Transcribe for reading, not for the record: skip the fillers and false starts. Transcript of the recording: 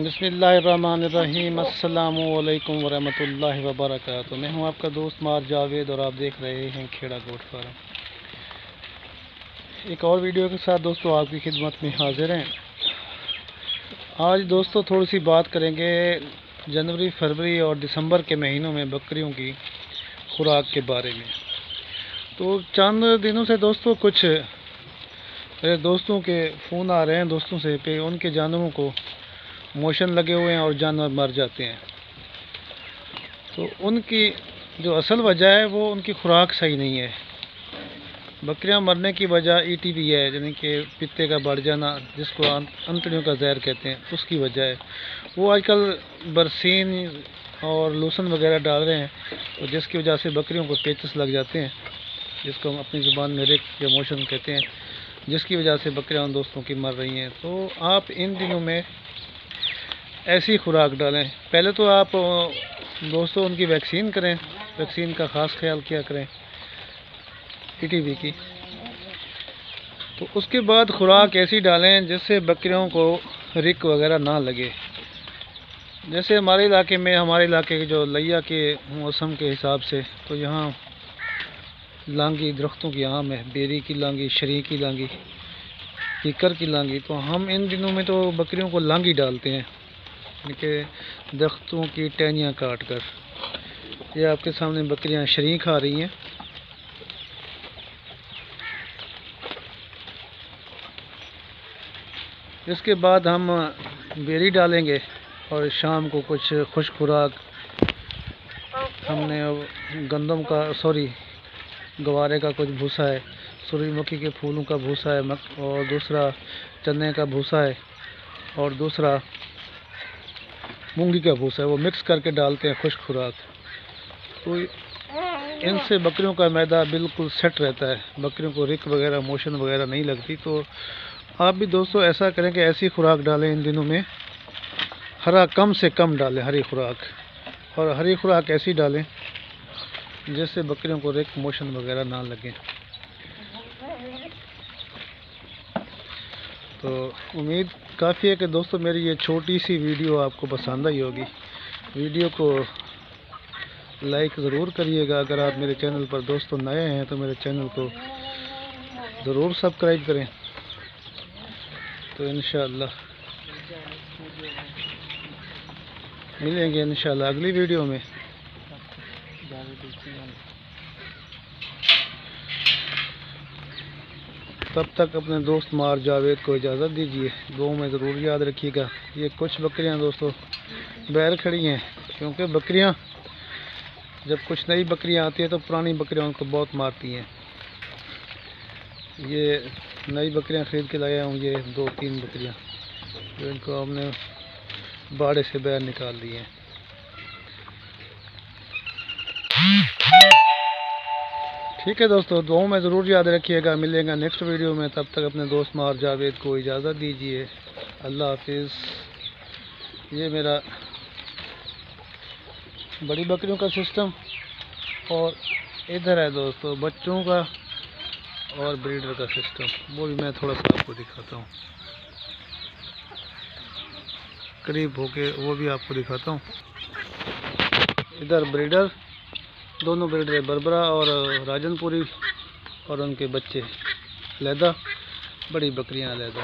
बिस्मिल्लाहिर्रहमानिर्रहीम। अस्सलामु अलैकुम वरहमतुल्लाहि वबरकातुहू। मैं हूं आपका दोस्त मार जावेद और आप देख रहे हैं खेड़ा गोट फार्म। एक और वीडियो के साथ दोस्तों आपकी खिदमत में हाजिर हैं। आज दोस्तों थोड़ी सी बात करेंगे जनवरी, फरवरी और दिसंबर के महीनों में बकरियों की खुराक के बारे में। तो चंद दिनों से दोस्तों कुछ मेरे दोस्तों के फ़ोन आ रहे हैं दोस्तों से कि उनके जानवरों को मोशन लगे हुए हैं और जानवर मर जाते हैं। तो उनकी जो असल वजह है वो उनकी खुराक सही नहीं है। बकरियां मरने की वजह ETP है, यानी कि पित्ते का बढ़ जाना, जिसको अंतड़ियों का जहर कहते हैं, उसकी वजह है। वो आजकल बरसीन और लोशन वगैरह डाल रहे हैं, तो जिसकी वजह से बकरियों को पेचस लग जाते हैं, जिसको हम अपनी ज़ुबान में रिक या मोशन कहते हैं, जिसकी वजह से बकरियां उन दोस्तों की मर रही हैं। तो आप इन दिनों में ऐसी खुराक डालें। पहले तो आप दोस्तों उनकी वैक्सीन करें, वैक्सीन का ख़ास ख्याल किया करें ETP की। तो उसके बाद खुराक ऐसी डालें जिससे बकरियों को रिक वगैरह ना लगे। जैसे हमारे इलाके के जो लैया के मौसम के हिसाब से, तो यहाँ लांगी दरख्तों की आम है, बेरी की लांगी, शरी की लांगी, कीकर की लांगी। तो हम इन दिनों में तो बकरियों को लांगी डालते हैं, कि दरख्तों की टहनियाँ काट कर। ये आपके सामने बकरियां शरीक खा रही हैं। इसके बाद हम बेरी डालेंगे और शाम को कुछ खुश खुराक हमने गंदम का गवारे का कुछ भूसा है, सूरजमुखी के फूलों का भूसा है, और दूसरा चने का भूसा है, और दूसरा मूंगी का भूसा है, वो मिक्स करके डालते हैं खुश खुराक। तो इनसे बकरियों का मैदा बिल्कुल सेट रहता है, बकरियों को रिक वगैरह मोशन वगैरह नहीं लगती। तो आप भी दोस्तों ऐसा करें कि ऐसी खुराक डालें इन दिनों में। हरा कम से कम डालें हरी खुराक, और हरी खुराक ऐसी डालें जिससे बकरियों को रिक मोशन वगैरह ना लगे। तो उम्मीद काफ़ी है कि दोस्तों मेरी ये छोटी सी वीडियो आपको पसंद आई होगी। वीडियो को लाइक ज़रूर करिएगा। अगर आप मेरे चैनल पर दोस्तों नए हैं तो मेरे चैनल को ज़रूर सब्सक्राइब करें। तो इंशाअल्लाह मिलेंगे इंशाअल्लाह अगली वीडियो में। तब तक अपने दोस्त मार जावेद को इजाज़त दीजिए। दुआ में ज़रूर याद रखिएगा। ये कुछ बकरियां दोस्तों बैर खड़ी हैं, क्योंकि बकरियां जब कुछ नई बकरियां आती हैं तो पुरानी बकरियां उनको बहुत मारती हैं। ये नई बकरियां ख़रीद के लाया हूँ, ये 2-3 बकरियां जो इनको हमने बाड़े से बैर निकाल दी हैं। ठीक है दोस्तों, दुआओं में ज़रूर याद रखिएगा। मिलेगा नेक्स्ट वीडियो में। तब तक अपने दोस्त मार जावेद को इजाज़त दीजिए। अल्लाह हाफिज़। ये मेरा बड़ी बकरियों का सिस्टम, और इधर है दोस्तों बच्चों का और ब्रीडर का सिस्टम। वो भी मैं थोड़ा सा आपको दिखाता हूँ, करीब होके वो भी आपको दिखाता हूँ। इधर ब्रीडर, दोनों ब्रीडर है, बरबरा और राजनपुरी, और उनके बच्चे लैदा, बड़ी बकरियां लैदा।